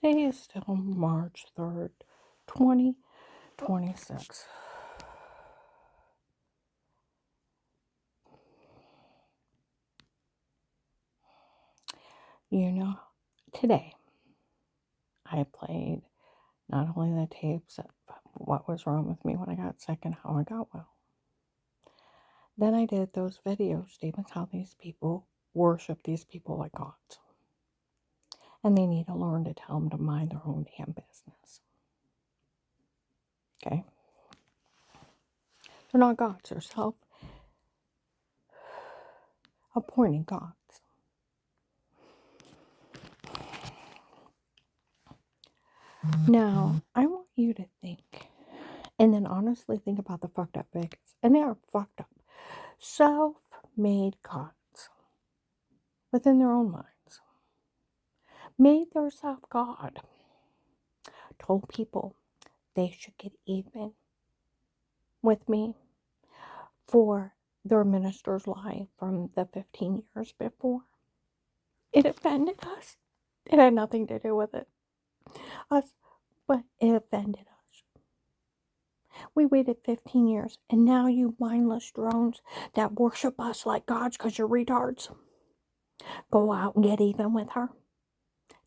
Today is still March 3rd, 2026. You know, today I played not only the tapes of what was wrong with me when I got sick and how I got well. Then I did those video statements how these people worship these people like gods. And they need to learn to tell them to mind their own damn business. Okay? They're not gods, they're self-appointed gods. Now, I want you to think, and then honestly think about the fucked up Vegas. And they are fucked up. Self-made gods within their own minds. Made theirself God. Told people they should get even with me for their minister's lie from the 15 years before. It offended us. It had nothing to do with us, but it offended us. We waited 15 years, and now you mindless drones that worship us like gods because you're retards, go out and get even with her.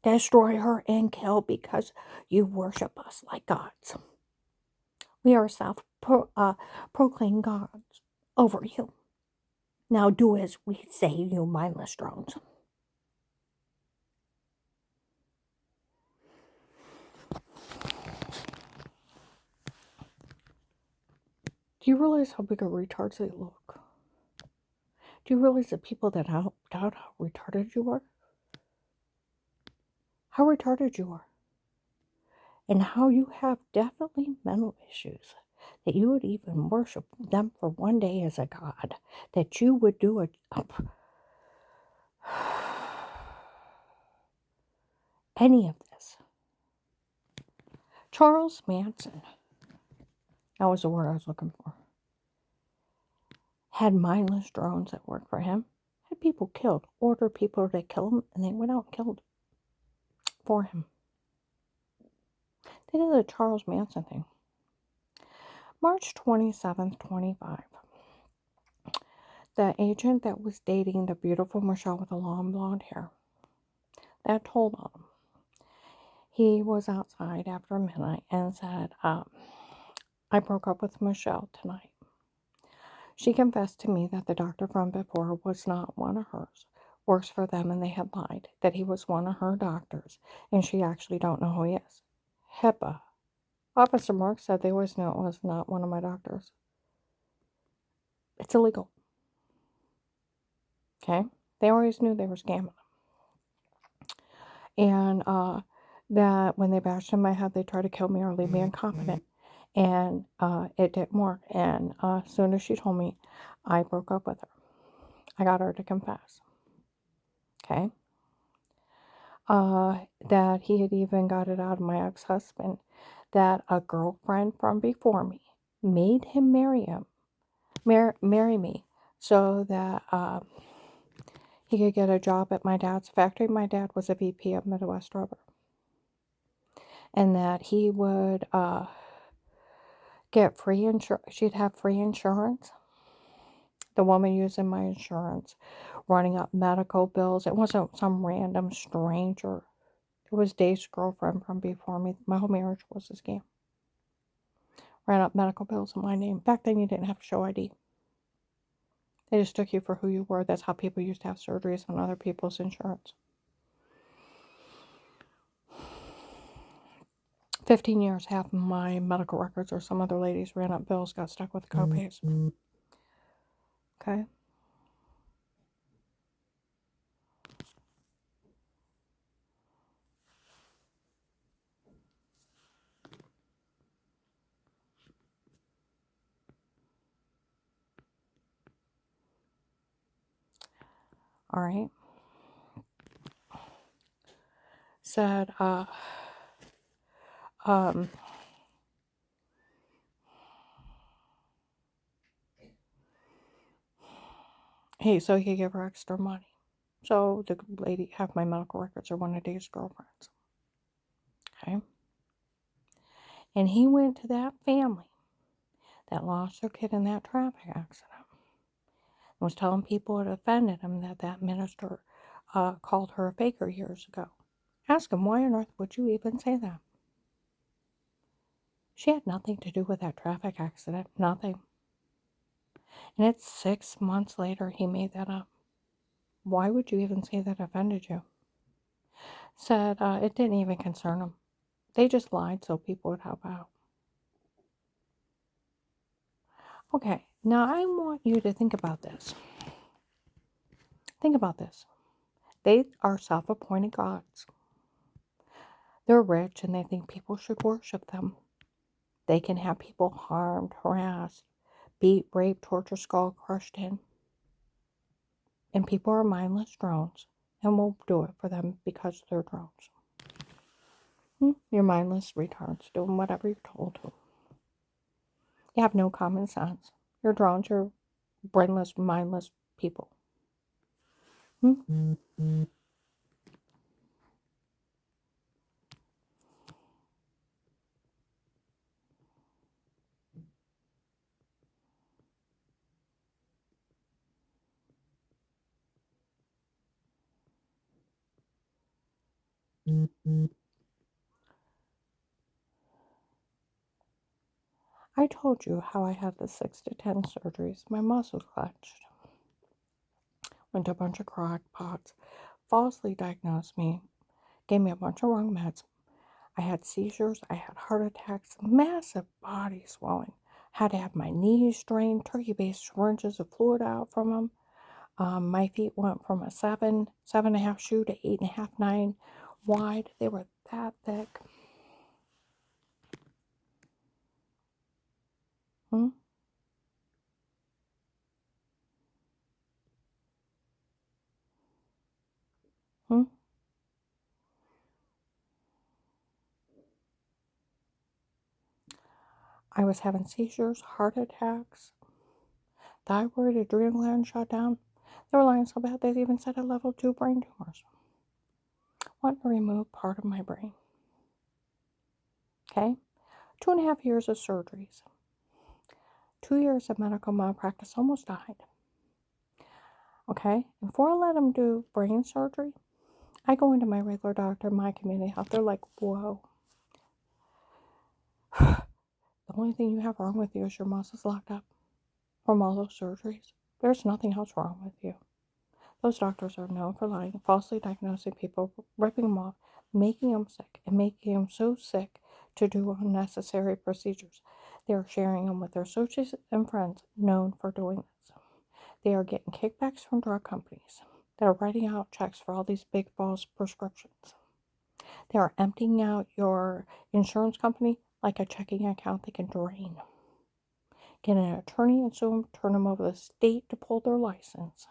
Destroy her and kill because you worship us like gods. We are self-proclaimed gods over you. Now do as we say, you mindless drones. Do you realize how big of retards they look? Do you realize the people that doubt how retarded you are? How retarded you are? And how you have definitely mental issues. That you would even worship them for one day as a god. That you would do any of this. Charles Manson, that was the word I was looking for, had mindless drones that worked for him, had people killed, ordered people to kill him, and they went out and killed for him. They did the Charles Manson thing. March 27th, 25. The agent that was dating the beautiful Michelle with the long blonde hair, that told on him. He was outside after midnight and said, I broke up with Michelle tonight. She confessed to me that the doctor from before was not one of hers. Works for them and they had lied that he was one of her doctors and she actually don't know who he is. HIPAA. Officer Mark said they always knew it was not one of my doctors. It's illegal. Okay? They always knew they were scamming. And that when they bashed in my head, they tried to kill me or leave me incompetent. And it didn't work. And as soon as she told me, I broke up with her. I got her to confess. Okay? That he had even got it out of my ex-husband. That a girlfriend from before me made him marry me. So that he could get a job at my dad's factory. My dad was a VP of Midwest Rubber. And that he would get free insurance. She'd have free insurance. The woman using my insurance, running up medical bills. It wasn't some random stranger. It was Dave's girlfriend from before me. My whole marriage was a scam. Ran up medical bills in my name. Back then, you didn't have to show ID. They just took you for who you were. That's how people used to have surgeries on other people's insurance. 15 years, half of my medical records or some other ladies ran up bills, got stuck with copays. Okay? All right? Said, hey, so he could give her extra money. So the lady, half my medical records are one of Dave's girlfriends. Okay? And he went to that family that lost their kid in that traffic accident and was telling people it offended him that that minister called her a faker years ago. Ask him, why on earth would you even say that? She had nothing to do with that traffic accident. Nothing. And it's 6 months later he made that up. Why would you even say that offended you? Said it didn't even concern them. They just lied so people would help out. Okay, now I want you to think about this. Think about this. They are self-appointed gods. They're rich and they think people should worship them. They can have people harmed, harassed, beat, raped, tortured, skull crushed in. And people are mindless drones and will do it for them because they're drones. You're mindless retards doing whatever you're told to. You have no common sense. You're drones, you're brainless, mindless people. I told you how I had the 6 to 10 surgeries. My muscles clenched. Went to a bunch of crackpots. Falsely diagnosed me. Gave me a bunch of wrong meds. I had seizures. I had heart attacks. Massive body swelling. Had to have my knees drained. Turkey-based syringes of fluid out from them. My feet went from a 7.5 shoe to 8.5, 9 wide. They were that thick. Hmm? Hmm? I was having seizures, heart attacks, thyroid, adrenal gland shut down. They were lying so bad they even said I level 2 brain tumors. Wanted to remove part of my brain. Okay? 2.5 years of surgeries. 2 years of medical malpractice, almost died. Okay? And before I let them do brain surgery, I go into my regular doctor, my community health. They're like, whoa. The only thing you have wrong with you is your muscles locked up from all those surgeries. There's nothing else wrong with you. Those doctors are known for lying, falsely diagnosing people, ripping them off, making them sick, and making them so sick to do unnecessary procedures. They are sharing them with their associates and friends known for doing this. They are getting kickbacks from drug companies that are writing out checks for all these big false prescriptions. They are emptying out your insurance company like a checking account they can drain. Get an attorney and sue them, turn them over to the state to pull their license.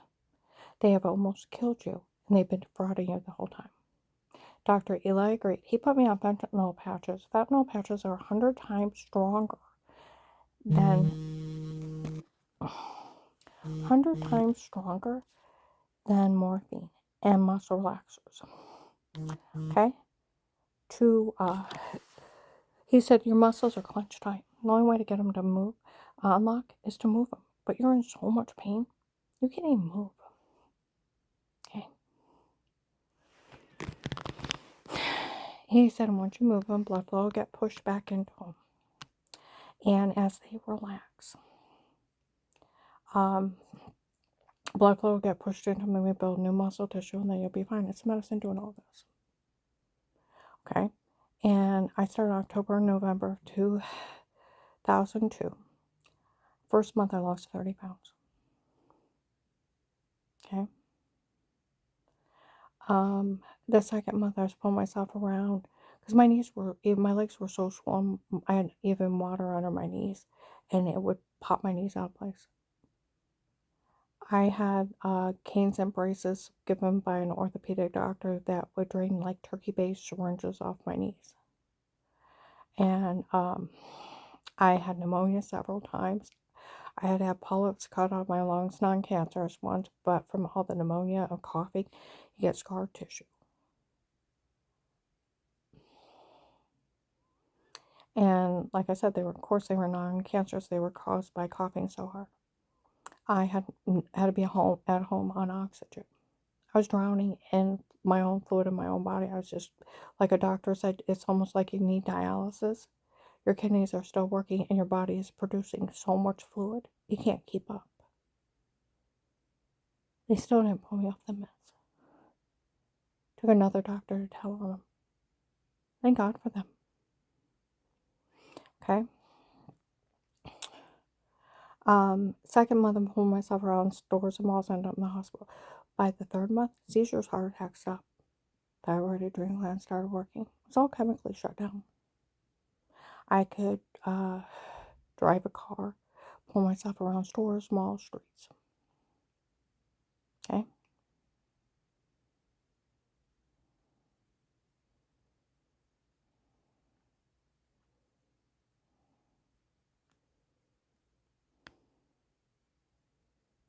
They have almost killed you, and they've been defrauding you the whole time. Dr. Eli agreed. He put me on fentanyl patches. Fentanyl patches are 100 times stronger than 100 times stronger than morphine and muscle relaxers. Okay? He said your muscles are clenched tight. The only way to get them to move, unlock, is to move them. But you're in so much pain, you can't even move. Okay? He said once you move them, blood flow will get pushed back into them. And as they relax, blood flow will get pushed into them and we build new muscle tissue and then you'll be fine. It's medicine doing all this. Okay? And I started October, November of 2002. First month I lost 30 pounds. Okay? The second month I was pulling myself around because my legs were so swollen. I had even water under my knees and it would pop my knees out of place. I had canes and braces given by an orthopedic doctor that would drain like turkey-based syringes off my knees. And I had pneumonia several times. I had had polyps cut out of my lungs, non-cancerous ones, but from all the pneumonia and coughing, you get scar tissue. And like I said, of course, they were non-cancerous. They were caused by coughing so hard. I had to be at home on oxygen. I was drowning in my own fluid in my own body. I was just, like a doctor said, it's almost like you need dialysis. Your kidneys are still working and your body is producing so much fluid. You can't keep up. They still didn't pull me off the meds. Took another doctor to tell on them. Thank God for them. Okay. Second month, I'm pulling myself around stores and malls, ended up in the hospital. By the third month, seizures, heart attacks stopped. Thyroid, adrenal gland started working. It was all chemically shut down. I could drive a car, pull myself around stores, malls, streets. Okay.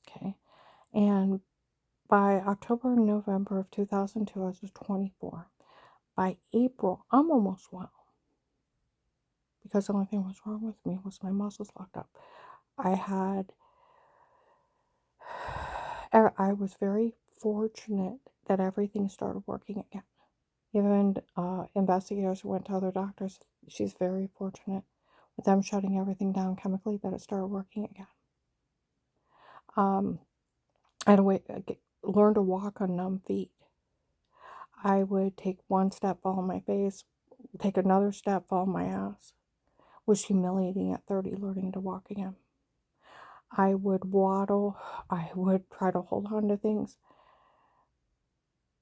Okay. And by October and November of 2002, I was 24. By April, I'm almost well. Because the only thing that was wrong with me was my muscles locked up. I was very fortunate that everything started working again. Even investigators who went to other doctors, she's very fortunate with them shutting everything down chemically that it started working again. I had to learn to walk on numb feet. I would take one step, fall on my face, take another step, fall on my ass. It was humiliating at 30, learning to walk again. I would waddle. I would try to hold on to things.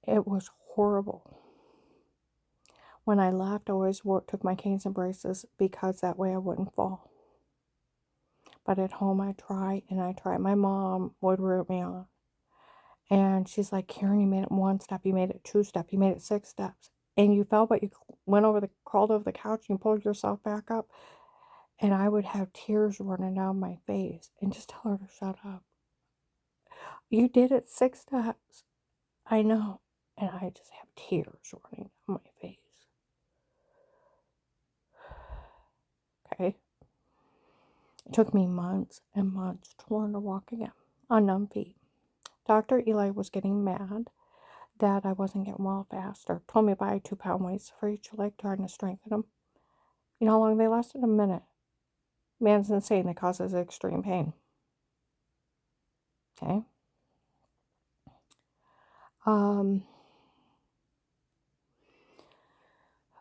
It was horrible. When I left, I always took my canes and braces because that way I wouldn't fall. But at home, I try and I try. My mom would root me on. And she's like, Karen, you made it one step, you made it two steps, you made it 6 steps. And you fell, but you crawled over the couch and you pulled yourself back up. And I would have tears running down my face and just tell her to shut up. You did it 6 steps. I know. And I just have tears running down my face. Okay. It took me months and months to learn to walk again on numb feet. Dr. Eli was getting mad that I wasn't getting well faster. Told me to buy 2-pound weights for each leg, trying to strengthen them. You know how long they lasted? A minute. Man's insane. It causes extreme pain. Okay.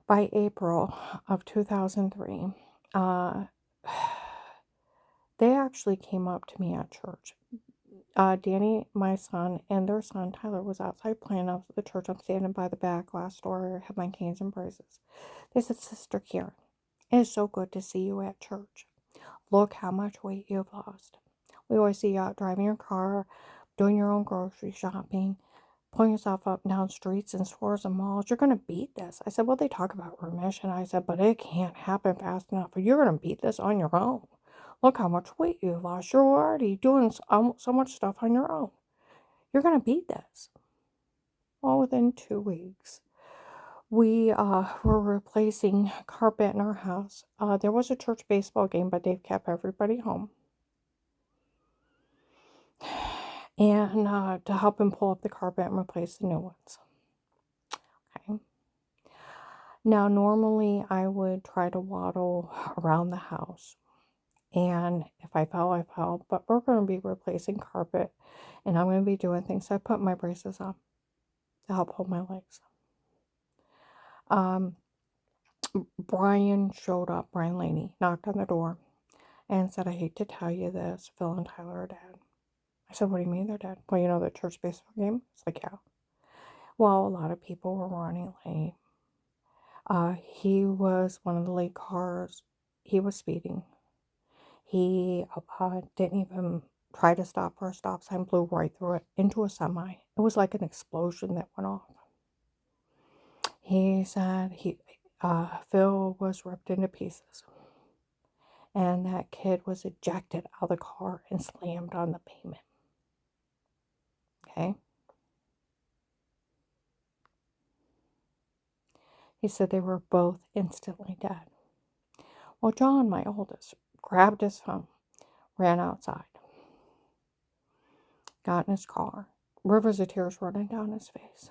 By April of 2003, they actually came up to me at church. Danny, my son, and their son, Tyler, was outside playing out of the church. I'm standing by the back glass door, have my canes and braces. They said, Sister Karen, it is so good to see you at church. Look how much weight you've lost. We always see you out driving your car, doing your own grocery shopping, pulling yourself up and down streets and stores and malls. You're going to beat this. I said, well, they talk about remission. I said, but it can't happen fast enough. You're going to beat this on your own. Look how much weight you've lost. You're already doing so much stuff on your own. You're going to beat this. Well, within 2 weeks, we were replacing carpet in our house. There was a church baseball game, but they've kept everybody home. And to help him pull up the carpet and replace the new ones. Okay. Now, normally I would try to waddle around the house. And if I fell, I fell. But we're going to be replacing carpet. And I'm going to be doing things. So I put my braces on to help hold my legs. Brian showed up. Brian Laney knocked on the door and said, I hate to tell you this. Phil and Tyler are dead. I said, what do you mean they're dead? Well, you know the church baseball game? It's like, yeah. Well, a lot of people were running late. He was one of the late cars. He was speeding. He didn't even try to stop for a stop sign, blew right through it into a semi. It was like an explosion that went off. He said Phil was ripped into pieces. And that kid was ejected out of the car and slammed on the pavement. Okay? He said they were both instantly dead. Well, John, my oldest, grabbed his phone, ran outside, got in his car, rivers of tears running down his face.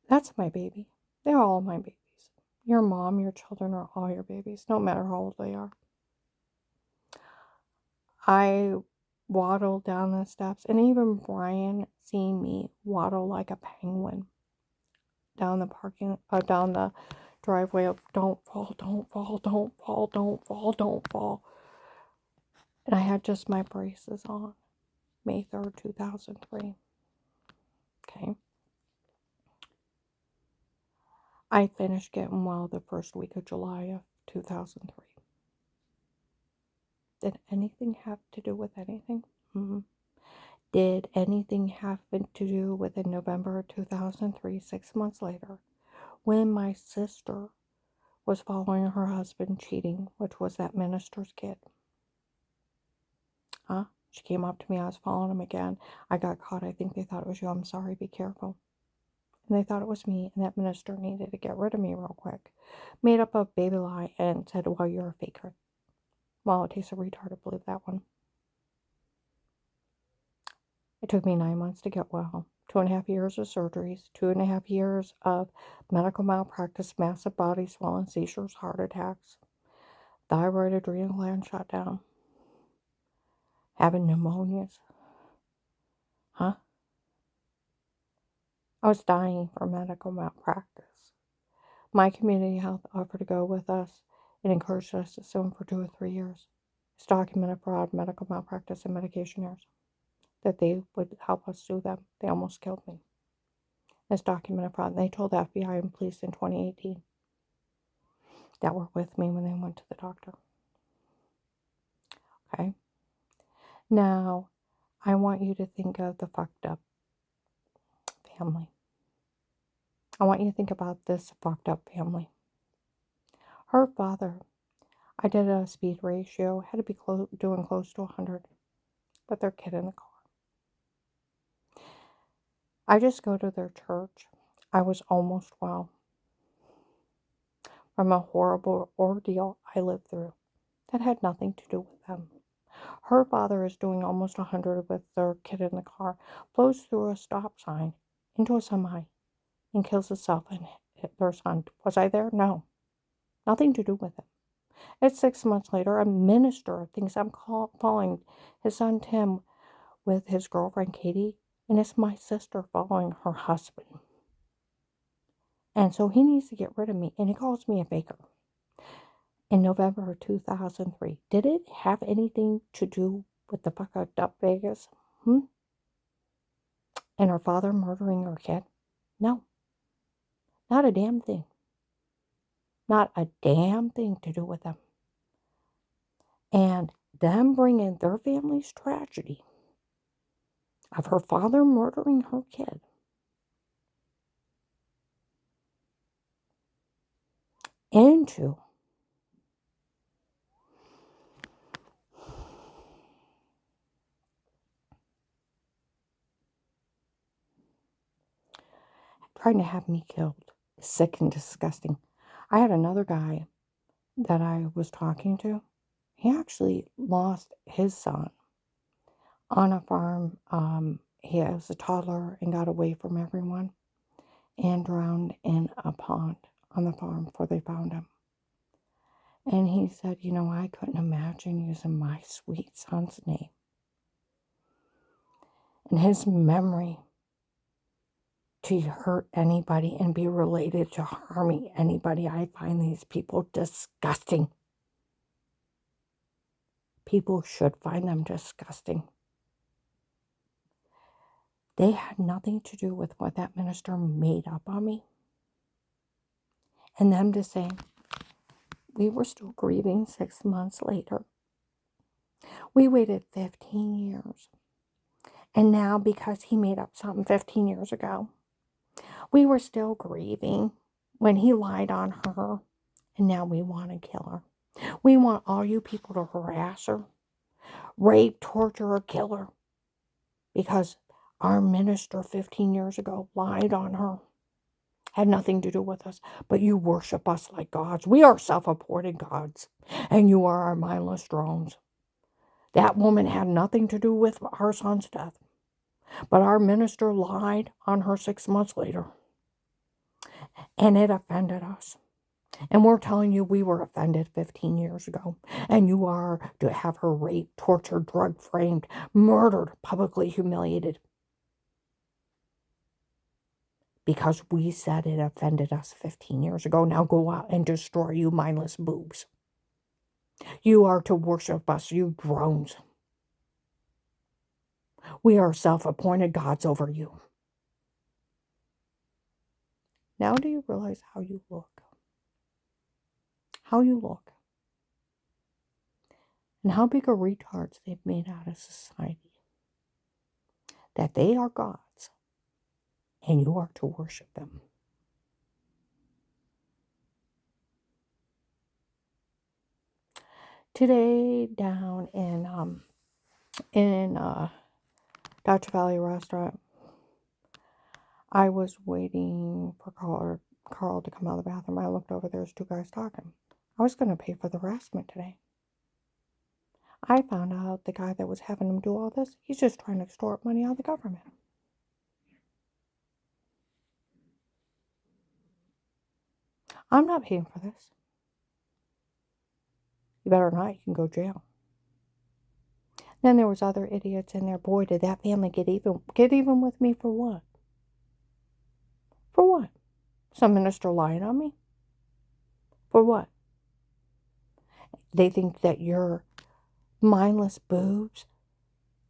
That's my baby. They're all my babies. Your mom, your children are all your babies, no matter how old they are. I waddled down the steps, and even Brian seeing me waddle like a penguin down down the driveway of don't fall, don't fall, don't fall, don't fall, don't fall. And I had just my braces on, May 3rd, 2003. Okay. I finished getting well the first week of July of 2003. Did anything have to do with anything? Mm-hmm. Did anything have to do with in November of 2003, 6 months later, when my sister was following her husband cheating, which was that minister's kid? Huh? She came up to me, I was following him again. I got caught. I think they thought it was you. I'm sorry, be careful. And they thought it was me, and that minister needed to get rid of me real quick. Made up a baby lie and said, well, you're a faker. Well, it takes a retard to believe that one. It took me 9 months to get well. 2.5 years of surgeries, 2.5 years of medical malpractice, massive body swelling, seizures, heart attacks, thyroid, adrenal gland shut down, having pneumonias. Huh? I was dying for medical malpractice. My community health offered to go with us and encouraged us to sue them for 2 or 3 years. It's documented fraud, medical malpractice, and medication errors. That they would help us sue them. They almost killed me. It's documented fraud. And they told the FBI and police in 2018 that were with me when they went to the doctor. Okay? Now, I want you to think of the fucked up family. I want you to think about this fucked up family. Her father, I did a speed ratio, had to be doing close to 100 with their kid in the car. I just go to their church. I was almost well from a horrible ordeal I lived through that had nothing to do with them. Her father is doing almost 100 with their kid in the car, blows through a stop sign into a semi, and kills himself and their son. Was I there? No. Nothing to do with it. It's 6 months later. A minister thinks I'm following his son Tim with his girlfriend Katie, and it's my sister following her husband. And so he needs to get rid of me, and he calls me a faker. In November of 2003. Did it have anything to do with the fucked up Vegas? And her father murdering her kid? No. Not a damn thing. Not a damn thing to do with them. And them bringing their family's tragedy of her father murdering her kid into trying to have me killed. Sick and disgusting. I had another guy that I was talking to. He actually lost his son on a farm. He was a toddler and got away from everyone and drowned in a pond on the farm before they found him. And he said, I couldn't imagine using my sweet son's name and his memory to hurt anybody and be related to harming anybody. I find these people disgusting. People should find them disgusting. They had nothing to do with what that minister made up on me. And them to say, we were still grieving 6 months later. We waited 15 years. And now, because he made up something 15 years ago, we were still grieving when he lied on her. And now we want to kill her. We want all you people to harass her, rape, torture, or kill her. Because Our minister 15 years ago lied on her. Had nothing to do with us. But you worship us like gods. We are self-appointed gods. And you are our mindless drones. That woman had nothing to do with our son's death. But our minister lied on her 6 months later. And it offended us. And we're telling you we were offended 15 years ago. And you are to have her raped, tortured, drug framed, murdered, publicly humiliated. Because we said it offended us 15 years ago. Now go out and destroy you mindless boobs. You are to worship us, you drones. We are self-appointed gods over you. Now do you realize how you look? How you look. And how big of retards they've made out of society. That they are gods. And you are to worship them. Today down in Dutch Valley Restaurant, I was waiting for Carl to come out of the bathroom. I looked over, there's 2 guys talking. I was going to pay for the harassment today. I found out the guy that was having him do all this, he's just trying to extort money out of the government. I'm not paying for this. You better not, you can go to jail. Then there was other idiots in there. Boy, did that family get even with me for what? For what? Some minister lying on me? For what? They think that you're mindless boobs,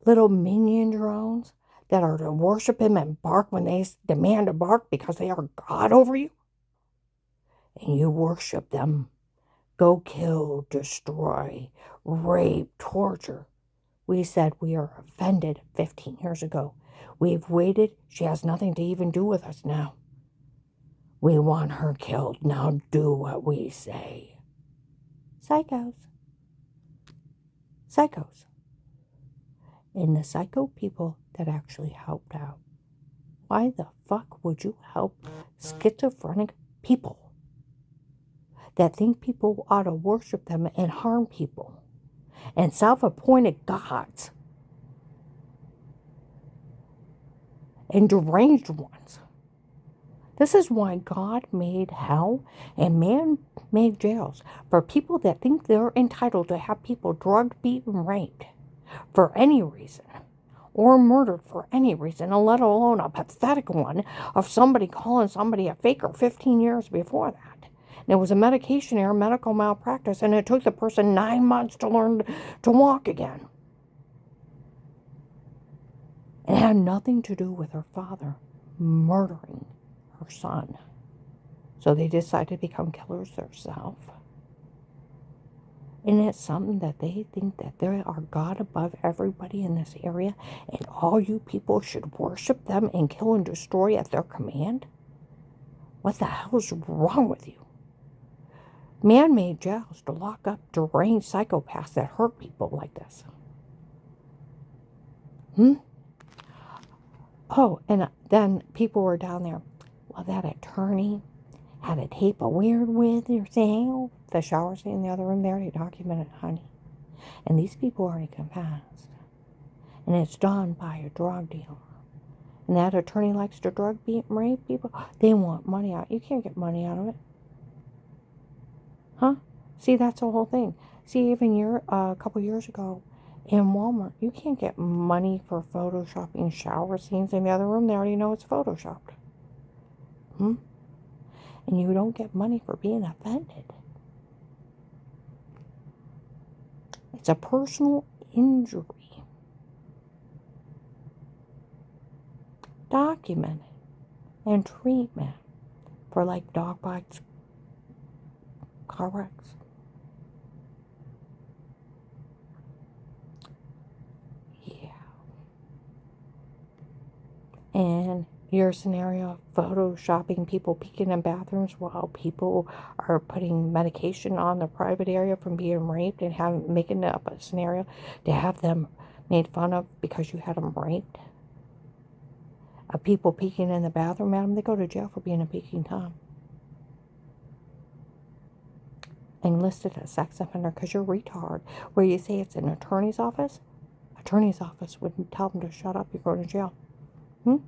little minion drones that are to worship him and bark when they demand to bark because they are God over you. And you worship them. Go kill, destroy, rape, torture. We said we are offended 15 years ago. We've waited. She has nothing to even do with us now. We want her killed. Now do what we say. Psychos. Psychos. And the psycho people that actually helped out. Why the fuck would you help schizophrenic people that think people ought to worship them and harm people? And self-appointed gods. And deranged ones. This is why God made hell and man made jails for people that think they're entitled to have people drugged, beaten, raped for any reason, or murdered for any reason, and let alone a pathetic one of somebody calling somebody a faker 15 years before that. And it was a medication error, medical malpractice, and it took the person 9 months to learn to walk again. It had nothing to do with her father murdering her son. So they decided to become killers themselves. And it's something that they think that they are God above everybody in this area, and all you people should worship them and kill and destroy at their command? What the hell is wrong with you? Man-made jails to lock up deranged psychopaths that hurt people like this. Oh, and then people were down there. Well, that attorney had a tape of weird with your saying, oh, the shower scene in the other room there, they documented, honey. And these people already confessed. And it's done by a drug dealer. And that attorney likes to drug, beat, and rape people. They want money out. You can't get money out of it. Huh? See, that's the whole thing. See, even a couple years ago in Walmart, you can't get money for photoshopping shower scenes in the other room. They already know it's photoshopped. And you don't get money for being offended. It's a personal injury. Documented and treatment for like dog bites, car wrecks. Yeah. And your scenario of photoshopping people peeking in bathrooms while people are putting medication on the private area from being raped and making up a scenario to have them made fun of because you had them raped. of people peeking in the bathroom at them, they go to jail for being a peeking Tom. And listed as sex offender because you're retard. Where you say it's an attorney's office wouldn't tell them to shut up, you're going to jail. An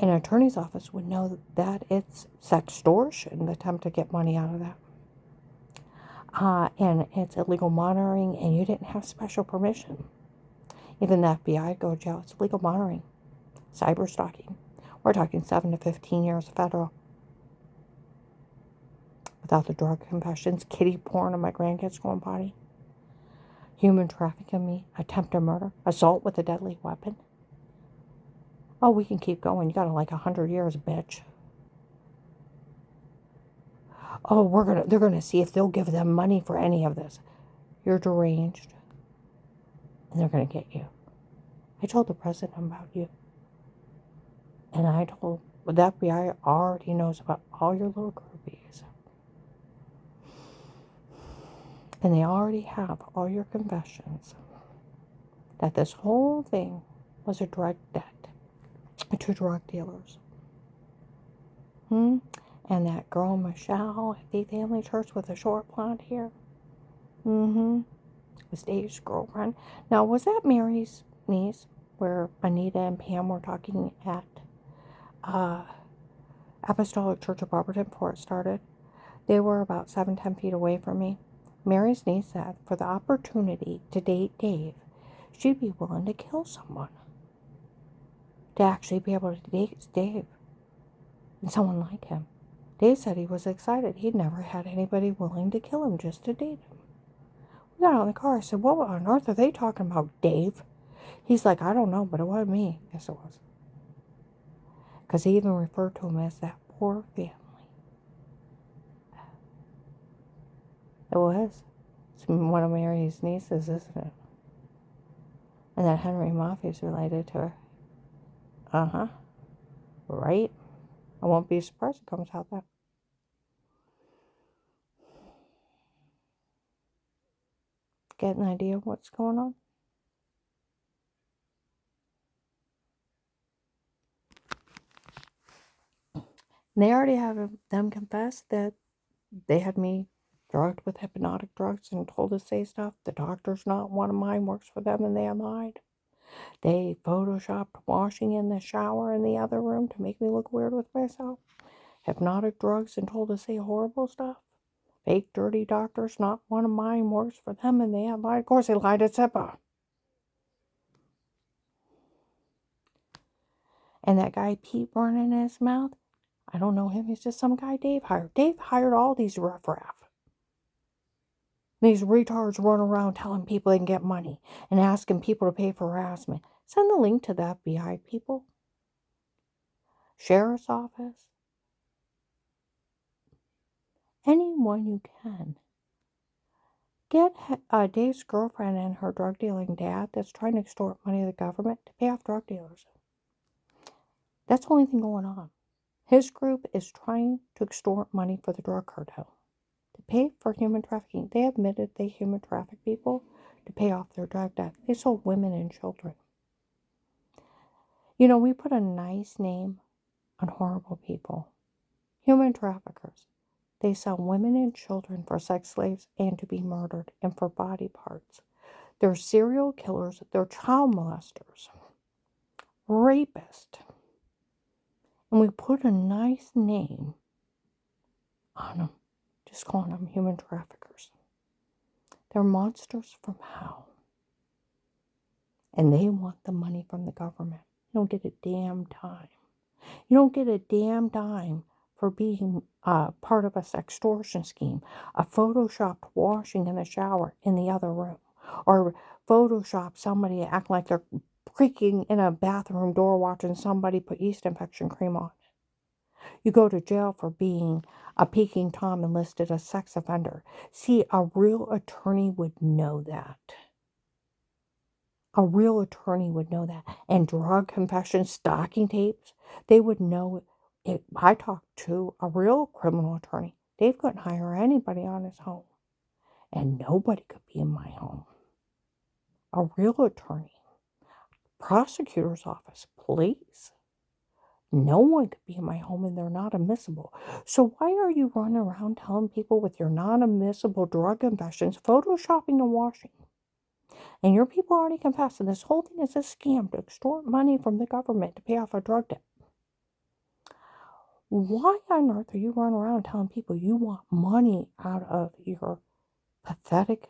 attorney's office would know that it's sextortion, the attempt to get money out of that. And it's illegal monitoring, and you didn't have special permission. Even the FBI go to jail. It's illegal monitoring. Cyber stalking. We're talking 7 to 15 years of federal. Without the drug confessions, kitty porn of my grandkids going potty. Human trafficking me, attempted murder, assault with a deadly weapon. Oh, we can keep going. You got like 100 years, bitch. Oh, they're gonna see if they'll give them money for any of this. You're deranged. And they're gonna get you. I told the president about you. And I told, the FBI already knows about all your little groupies. And they already have all your confessions. That this whole thing was a direct debt to drug dealers. And that girl Michelle at the family church with a short blonde hair. Was Dave's girlfriend. Now, was that Mary's niece where Anita and Pam were talking at Apostolic Church of Barberton before it started? They were about 7-10 feet away from me. Mary's niece said for the opportunity to date Dave, she'd be willing to kill someone. To actually be able to date Dave. And someone like him. Dave said he was excited. He'd never had anybody willing to kill him just to date him. We got out in the car. I said, what on earth are they talking about, Dave? He's like, I don't know, but it wasn't me. Yes, it was. Because he even referred to him as that poor family. It was. It's one of Mary's nieces, isn't it? And that Henry Mafia's related to her. Right? I won't be surprised if it comes out that. Get an idea of what's going on? And they already have them confess that they had me drugged with hypnotic drugs and told to say stuff. The doctor's not one of mine, works for them, and they lied. They photoshopped washing in the shower in the other room to make me look weird with myself. Hypnotic drugs and told to say horrible stuff. Fake dirty doctors, not one of mine, works for them, and they lied. Of course, they lied at SEPA. And that guy Pete burning in his mouth, I don't know him. He's just some guy Dave hired. Dave hired all these riffraff. These retards run around telling people they can get money and asking people to pay for harassment. Send the link to the FBI, people. Sheriff's office. Anyone you can. Get Dave's girlfriend and her drug dealing dad that's trying to extort money of the government to pay off drug dealers. That's the only thing going on. His group is trying to extort money for the drug cartel. To pay for human trafficking. They admitted they human traffic people to pay off their drug debt. They sold women and children. You know, we put a nice name on horrible people. Human traffickers. They sell women and children for sex slaves and to be murdered and for body parts. They're serial killers. They're child molesters. Rapists. And we put a nice name on them. Just calling them human traffickers. They're monsters from hell. And they want the money from the government. You don't get a damn dime. You don't get a damn dime for being part of a sextortion scheme. A photoshopped washing in the shower in the other room. Or Photoshop somebody acting like they're creaking in a bathroom door watching somebody put yeast infection cream on. You go to jail for being a peeking Tom and listed as sex offender. See, a real attorney would know that. A real attorney would know that. And drug confessions, stocking tapes, they would know it. I talked to a real criminal attorney. Dave couldn't hire anybody on his home. And nobody could be in my home. A real attorney. Prosecutor's office, police. No one could be in my home and they're not admissible. So why are you running around telling people with your non-admissible drug confessions, photoshopping and washing? And your people already confessed, and this whole thing is a scam to extort money from the government to pay off a drug debt. Why on earth are you running around telling people you want money out of your pathetic,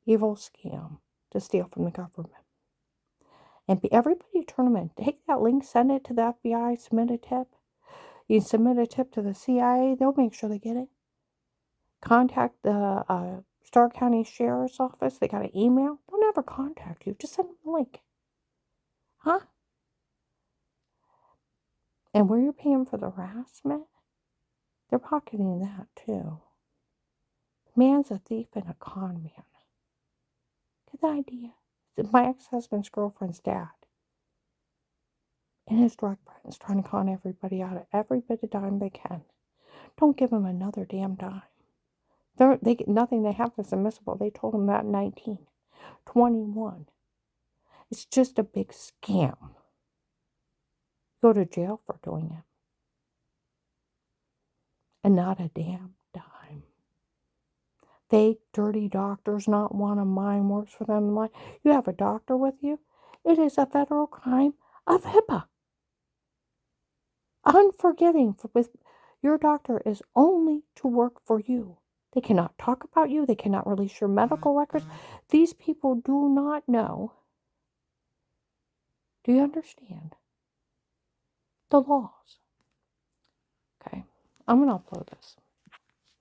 evil scam to steal from the government? And everybody turn them in. Take that link, send it to the FBI, submit a tip. You can submit a tip to the CIA, they'll make sure they get it. Contact the Starr County Sheriff's Office, they got an email. They'll never contact you. Just send them the link. Huh? And where you're paying for the harassment, they're pocketing that too. The man's a thief and a con man. Get the idea? It's my ex-husband's girlfriend's dad. And his drug friends trying to con everybody out of every bit of dime they can. Don't give him another damn dime. Nothing they have is admissible. They told him that in 1921. It's just a big scam. Go to jail for doing it. And not a damn dime. Fake, dirty doctors, not one of mine works for them. You have a doctor with you? It is a federal crime of HIPAA. Unforgiving. Your doctor is only to work for you. They cannot talk about you. They cannot release your medical records. These people do not know. Do you understand? The laws. Okay. I'm going to upload this.